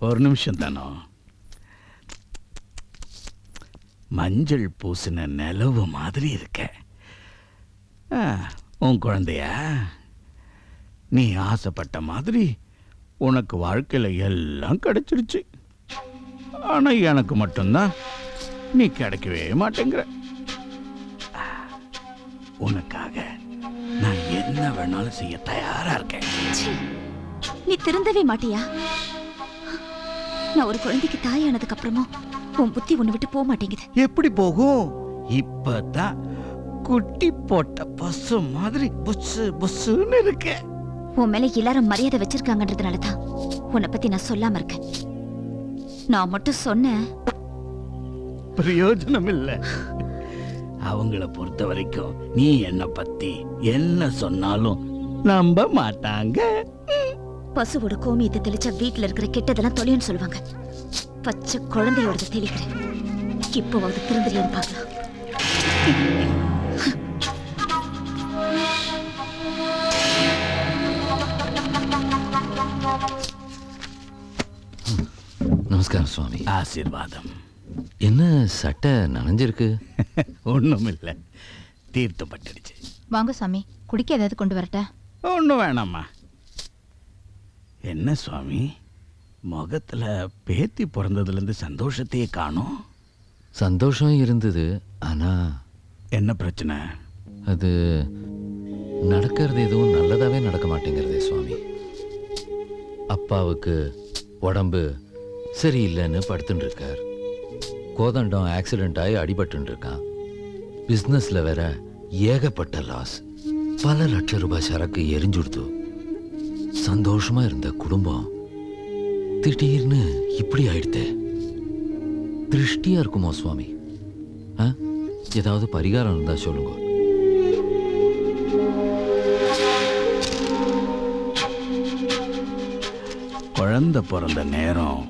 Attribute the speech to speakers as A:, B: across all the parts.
A: ஒரு நிமிஷம் தானோ. மஞ்சள் பூசின நிலவு மாதிரி இருக்க. உன் குழந்தையா? நீ ஆசைப்பட்ட மாதிரி உனக்கு வாழ்க்கையில் எல்லாம் கிடைச்சிருச்சு. ஆனால் எனக்கு மட்டும்தான் நீ கிடைக்கவே மாட்டேங்கிற. உனக்காக நான் என்ன வேணாலும் செய்ய தயாரா இருக்கேன்.
B: நீ திருந்தவே மாட்டியா? நான் ஒரு குழந்தைக்கு தாயானதுக்கு அப்புறமா உன் புத்தி உன்னை விட்டு போக மாட்டேங்குது.
A: எப்படி போகும்? இப்பதான் குட்டி போட்ட பசு மாதிரி புசு புசுன்னு இருக்க.
B: உன் மேல எல்லாரும் மரியாதை வச்சிருக்காங்கன்றதுனாலதான் உன்னை பத்தி நான் சொல்லாம இருக்கேன். நான் மட்டும் சொன்னேன்,
A: பிரயோஜனம் இல்லை. அவங்கள பொறுத்த வரைக்கும் நீ என்ன பத்தி என்ன சொன்னாலும் நம்ப மாட்டாங்க.
B: பசுவோட கோமியத்தை தெளிச்சா வீட்டுல இருக்கிற கெட்டதெல்லாம் தொலைன்னு சொல்லுவாங்க. பச்சை குழந்தையோட தெளிக்கிறேன். இப்போவாவது திருந்துறியான்னு பார்க்கலாம்.
C: நமஸ்காரம் சுவாமி.
A: ஆசீர்வாதம்.
C: என்ன சட்டை நனைஞ்சிருக்கு?
A: ஒண்ணும் இல்லை, தீர்த்தப்பட்டுடுச்சு.
D: வாங்க சுவாமி, குடிக்க ஏதாவது கொண்டு வரட்டா?
A: ஒன்றும் வேணாம்மா. என்ன சுவாமி, முகத்துல பேத்தி பிறந்ததுலேருந்து சந்தோஷத்தையே காணோம்.
C: சந்தோஷம் இருந்தது, ஆனா
A: என்ன பிரச்சனை?
C: அது நடக்கிறது எதுவும் நல்லதாவே நடக்க மாட்டேங்கிறதே சுவாமி. அப்பாவுக்கு உடம்பு சரியில்லைன்னு படுத்துட்டு இருக்கார். கோதண்டம் ஆக்சிடென்ட் ஆகி அடிபட்டு இருக்கான். பிஸ்னஸ்ல வேற ஏகப்பட்ட லாஸ். பல லட்சம் ரூபாய் சரக்கு எரிஞ்சுடுத்து. சந்தோஷமா இருந்த குடும்பம் திடீர்னு இப்படி ஆயிடுத்தே. திருஷ்டியா இருக்குமோ சுவாமி? ஏதாவது பரிகாரம் இருந்தா சொல்லுங்க.
A: குழந்தை பிறந்த நேரம்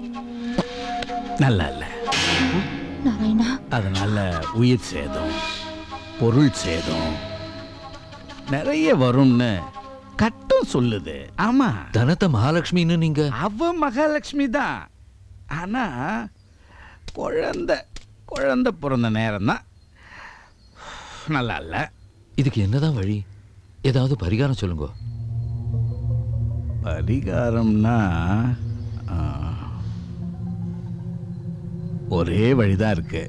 A: நல்லா இல்லை. அதனால உயிர் சேதம், பொருள் சேதம் நிறைய வரும்னு கட்டம் சொல்லுது. ஆமா,
C: தனத்தை மகாலட்சுமின்னு நீங்க.
A: அவ மகாலட்சுமி தான். ஆனா குழந்தை பிறந்த நேரம் தான் நல்லா இல்ல.
C: இதுக்கு என்னதான் வழி? ஏதாவது பரிகாரம் சொல்லுங்க.
A: பரிகாரம்னா ஒரே வழிதான் இருக்கு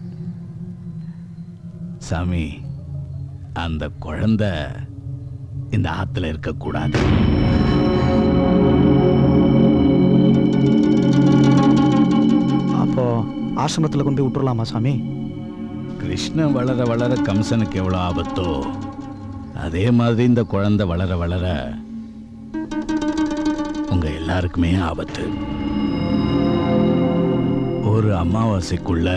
A: சாமி. அந்த குழந்தை இந்த ஆத்துல இருக்கக்கூடாது.
E: அப்போ ஆசிரமத்தில் கொண்டு விட்டுறலாமா சாமி?
A: கிருஷ்ணன் வளர வளர கம்சனுக்கு எவ்வளோ ஆபத்தோ அதே மாதிரி இந்த குழந்தை வளர வளர உங்க எல்லாருக்குமே ஆபத்து. ஒரு அமாவாசைக்குள்ள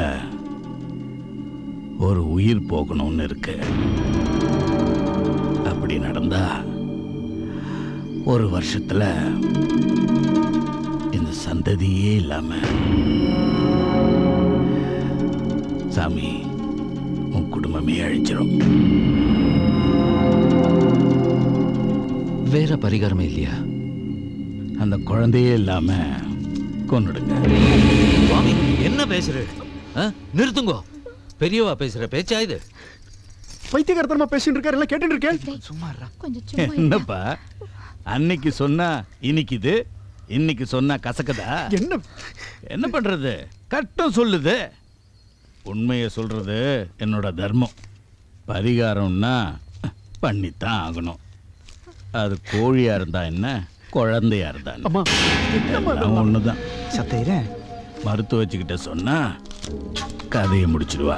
A: ஒரு உயிர் போகணும்னு இருக்கு. அப்படி நடந்தா ஒரு வருஷத்துல இந்த சந்ததியே இல்லாம சாமி உன் குடும்பமே அழிஞ்சிரும்.
C: வேற பரிகாரமே இல்லையா?
A: அந்த குழந்தையே இல்லாம கொன்னுடுங்க.
C: சுவாமி என்ன பேசுற? நிறுத்துங்க. பெரியவா பேசுற பேச்சா இது?
E: பைத்தியகாரத்தனமா பேசிட்டு இருக்காரு, எல்லாம் கேட்டுட்டு இருக்கேன்.
D: சும்மா கொஞ்சம்
A: என்னப்பா அன்னைக்கு சொன்னா இனிக்குது, இன்னைக்கு சொன்னா கசக்குதா? என்ன பண்றது? கட்டம் சொல்லுது. உண்மையை சொல்றது என்னோட தர்மம். பரிகாரம்னா பண்ணித்தான் ஆகணும். அது கோழியா இருந்தா என்ன, குழந்தையா இருந்தா ஒண்ணுதான். மருத்துவ வச்சுக்கிட்ட சொன்னா கதையை முடிச்சிடுவா.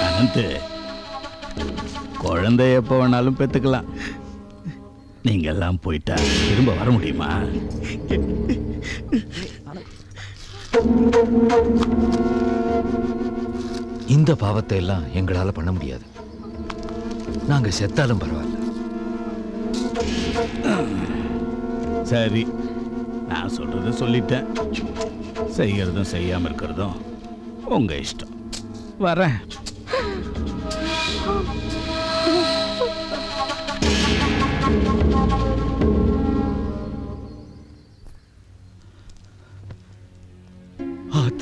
A: அனந்து, குழந்தை எப்போ வேணாலும் பெத்துக்கலாம். நீங்க எல்லாம் போயிட்டா திரும்ப வர முடியுமா?
C: இந்த பாவத்தை எல்லாம் எங்களால பண்ண முடியாது. நாங்க செத்தாலும் பரவாயில்ல.
A: சரி, நான் சொல்றத சொல்லிட்டேன். செய்யறதும் செய்யாம இருக்கிறதும் உங்க இஷ்டம். வரேன்.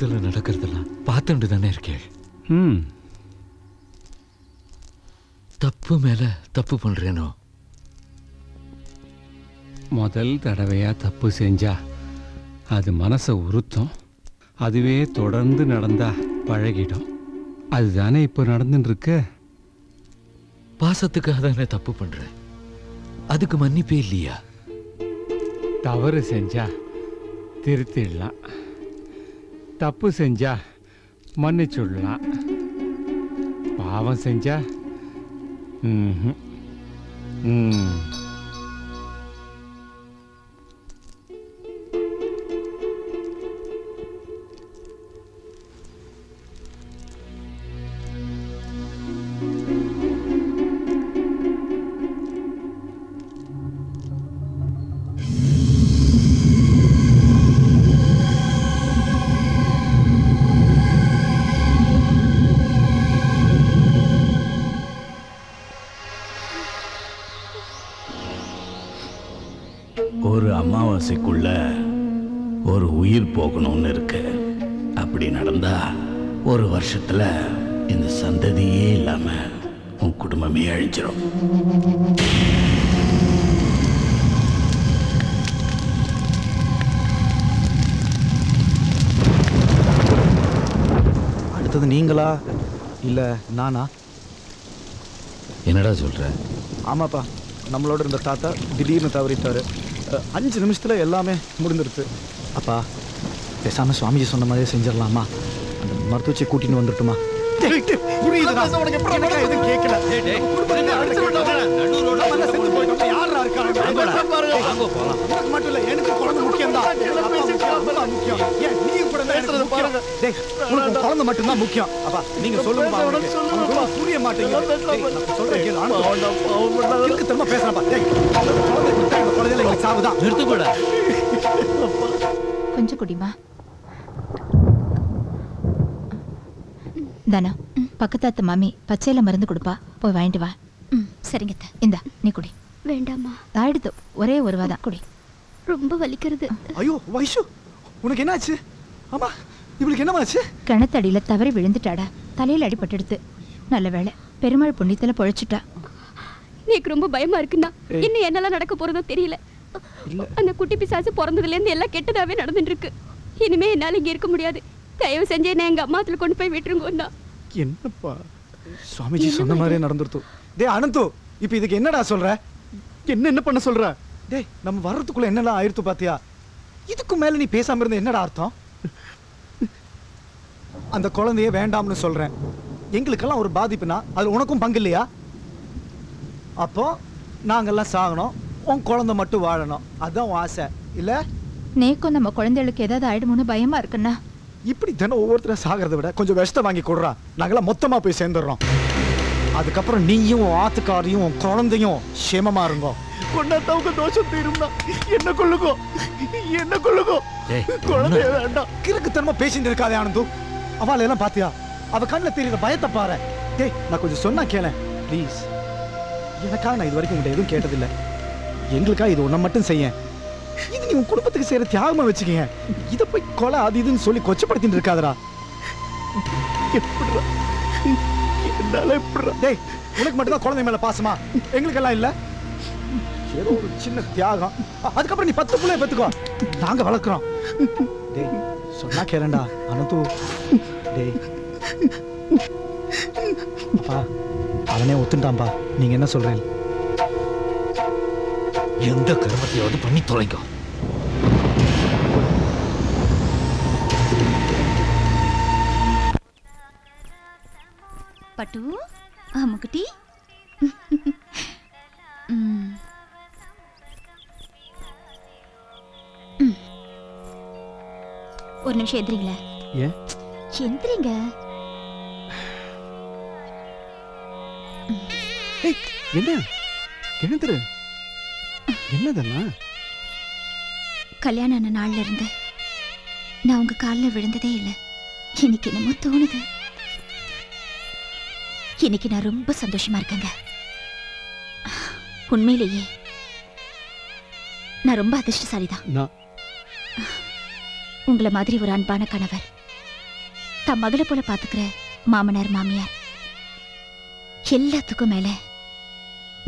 C: குடும்பத்துல நடக்கிறதெல்லாம் பார்த்துட்டு தானே இருக்கேள்.
F: ம்
C: தப்பு மேல தப்பு பண்றேனோ?
F: முதல் தடவையா தப்பு செஞ்சா அது மனசை உறுத்தும். அதுவே தொடர்ந்து நடந்தா பழகிடும். அதுதானே இப்போ நடந்துட்டு இருக்கு.
C: பாசத்துக்காக தானே தப்பு பண்றேன். அதுக்கு மன்னிப்பே இல்லையா?
F: தவறு செஞ்சா திருத்திடலாம், தப்பு செஞ்சா மன்னிச்சுடலாம், பாவம் செஞ்சா ம்ஹும். ம்
A: ஒரு அமாவாசைக்குள்ள ஒரு உயிர் போகணும்னு இருக்கு. அப்படி நடந்தா ஒரு வருஷத்துல இந்த சந்ததியே இல்லாம உன் குடும்பமே அழிஞ்சிரும்.
E: அடுத்தது நீங்களா இல்ல நானா?
C: என்னடா சொல்ற?
E: ஆமாப்பா, நம்மளோட இருந்த தாத்தா திடீர்னு தவறிட்டாரு. 5 நிமிஷத்துல எல்லாமே முடிந்துருச்சு. அப்பா பேசாம சுவாமிஜி சொன்ன மாதிரியே செஞ்சிடலாமா? அந்த மருத்துவச்சியை கூட்டின்னு வந்துட்டுமா? குழந்தை மட்டும்தான் முக்கியம். அப்பா நீங்க சொல்லுங்க, புரிய மாட்டீங்க. சாவுதான்.
C: நிறுத்துக்கூட.
D: கொஞ்சம் குடிமா. தானா பக்கத்தாத்து மாமி பச்சையில மருந்து கொடுப்பா, போய் வாங்கிட்டு வா.
B: சரிங்க அத்தை.
D: இந்தா நீ குடி.
B: வேண்டாமா?
D: ஆயிடுத்து, ஒரே ஒரு வாதான் குடி.
B: ரொம்ப வலிக்கிறது.
E: ஐயோ வைஷு, உனக்கு என்னாச்சு? ஆமா, இவளுக்கு என்னமாச்சு?
D: கிணத்தடியில தவறி விழுந்துட்டாடா. தலையில அடிபட்டுடுத்து. நல்ல வேளை பெருமாள் புண்ணியத்துல பொழைச்சிட்டா.
G: நீக்கு ரொம்ப பயமா இருக்குண்ணா. இன்னும் என்னெல்லாம் நடக்க போறதோ தெரியல. அந்த குட்டி பிசாசு பிறந்ததுல இருந்து எல்லாம் கெட்டதாவே நடந்துட்டு இருக்கு. இனிமே என்னால இங்க இருக்க முடியாது. தயவு செஞ்சு என்ன எங்க அம்மாத்துல கொண்டு போய் விட்டுருங்கண்ணா.
E: என்னப்பா சுவாமிஜி சொன்ன மாதிரியே நடந்துருத்து. டேய் அனந்து, இப்போ இதுக்கு என்னடா சொல்ற? என்ன பண்ண சொல்ற? டேய் நம்ம வர்றதுக்குள்ள என்னெல்லாம் ஆயிடுத்து பாத்தியா? இதுக்கு மேல நீ பேசாம இருந்த என்னடா அர்த்தம்? அந்த குழந்தைய வேண்டாம்னு சொல்றேன். எங்களுக்கெல்லாம் ஒரு பாதிப்புனா அது உனக்கும் பங்கு இல்லையா? அப்போ நாங்கெல்லாம் சாகணும், உன் குழந்தை மட்டும் வாழணும், அதுதான் உன் ஆசை இல்ல?
D: நேக்கும் நம்ம குழந்தைகளுக்கு ஏதாவது ஆயிடுமோன்னு பயமா இருக்குண்ணா.
E: இப்படி தினம் ஒவ்வொருத்தர சாகிறத விட கொஞ்சம் விஷத்தை வாங்கி கொடுறா, நாங்களாம் மொத்தமா போய் சேர்ந்துடுறோம். அதுக்கப்புறம் நீயும் ஆத்துக்காரியும் உன் குழந்தையும் சேமமா இருங்கோ. கொண்டாத்தவங்க தோஷம் தீரும்னா என்ன கொள்ளுகோ, என்ன கொள்ளுகோ. குழந்தைய வேண்டாம். கிறுக்குத்தனமா பேசிட்டு இருக்காதே ஆனந்து. அவளை எல்லாம் பாத்தியா? அவ கண்ணில் தெரியுற பயத்தை பாரு. டேய் நான் கொஞ்சம் சொன்னா கேள ப்ளீஸ். எனக்காக நான் இது வரைக்கும் உங்கள்கிட்ட எதுவும் கேட்டதில்லை. எங்களுக்காக இது ஒன்றை மட்டும் செய்ய. இது நீ உன் குடும்பத்துக்கு செய்யற தியாகமா வச்சுக்கீங்க. இதை போய் கொலை அது இதுன்னு சொல்லி கொச்சப்படுத்திட்டு இருக்காதடா. எப்படிடா என்னால எப்படிடா? டேய் உனக்கு மட்டும்தான் குழந்தை மேல பாசமா, எங்களுக்கெல்லாம் இல்ல. ஏதோ ஒரு சின்ன தியாகம். அதுக்கப்புறம் நீ 10 பிள்ளைய பெத்துக்கோ, நாங்க வளர்க்குறோம். டேய் சொன்னா கேளண்டா அனந்து. டேய் அப்பா அவனே ஒத்துட்டான்பா. நீங்க என்ன சொல்றீங்க?
C: எந்த கர்மத்தையாவது பண்ணி தொலைங்க.
B: பட்டு ஆமாக்குட்டி. ஒரு நிமிஷம் எந்திரிங்களா?
E: ஏன்
B: எந்திரிங்க.
E: என்ன எழுந்துரு. என்னதண்ணா?
B: கல்யாணம் ஆன நாள்ல இருந்து நான் உங்க காலில் விழுந்ததே இல்லை. இன்னைக்கு என்னமோ தோணுது. இன்னைக்கு நான் ரொம்ப சந்தோஷமா இருக்கேங்க. உண்மையிலேயே நான் ரொம்ப அதிர்ஷ்டசாலிதான். உங்களை மாதிரி ஒரு அன்பான கணவர் தம் மகளை போல பாத்துக்கிற மாமனார் மாமியார் எல்லாத்துக்கும் மேல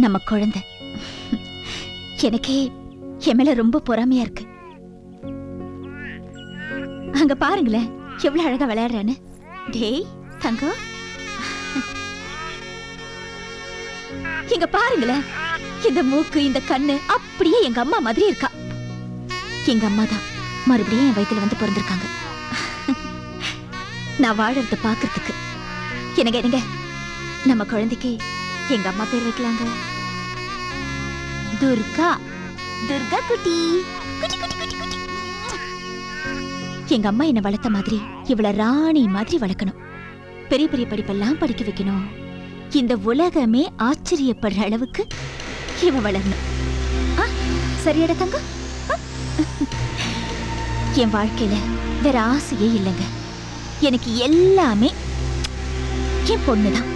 B: நம்ம குழந்தை. எனக்கே என் மேல ரொம்ப பொறாமையா இருக்கு. அங்க பாருங்களேன் எவ்வளவு அழகா விளையாடுறான்னு. டேய் தங்கம், இங்க பாருங்களேன், இந்த மூக்கு இந்த கண்ணு அப்படியே எங்க அம்மா மாதிரி இருக்கா. எங்க அம்மா தான் மறுபடியும் என் வயித்துல வந்து பிறந்திருக்காங்க. நான் வாழறத பாக்குறதுக்கு. என்னங்க நம்ம குழந்தைக்கு எங்க அம்மா பேர் வைக்கலாங்க. துர்கா. துர்கா குட்டி குட்டி குட்டி குட்டி குட்டி. எங்க அம்மா என்ன வளர்த்த மாதிரி இவள ராணி மாதிரி வளர்க்கணும். பெரிய பெரிய படிப்பெல்லாம் படிக்க வைக்கணும். இந்த உலகமே ஆச்சரியப்படுற அளவுக்கு இவ வளரணும். சரியாட தங்கம்? என் வாழ்க்கையில வேற ஆசையே இல்லைங்க. எனக்கு எல்லாமே என் பொண்ணுதான்.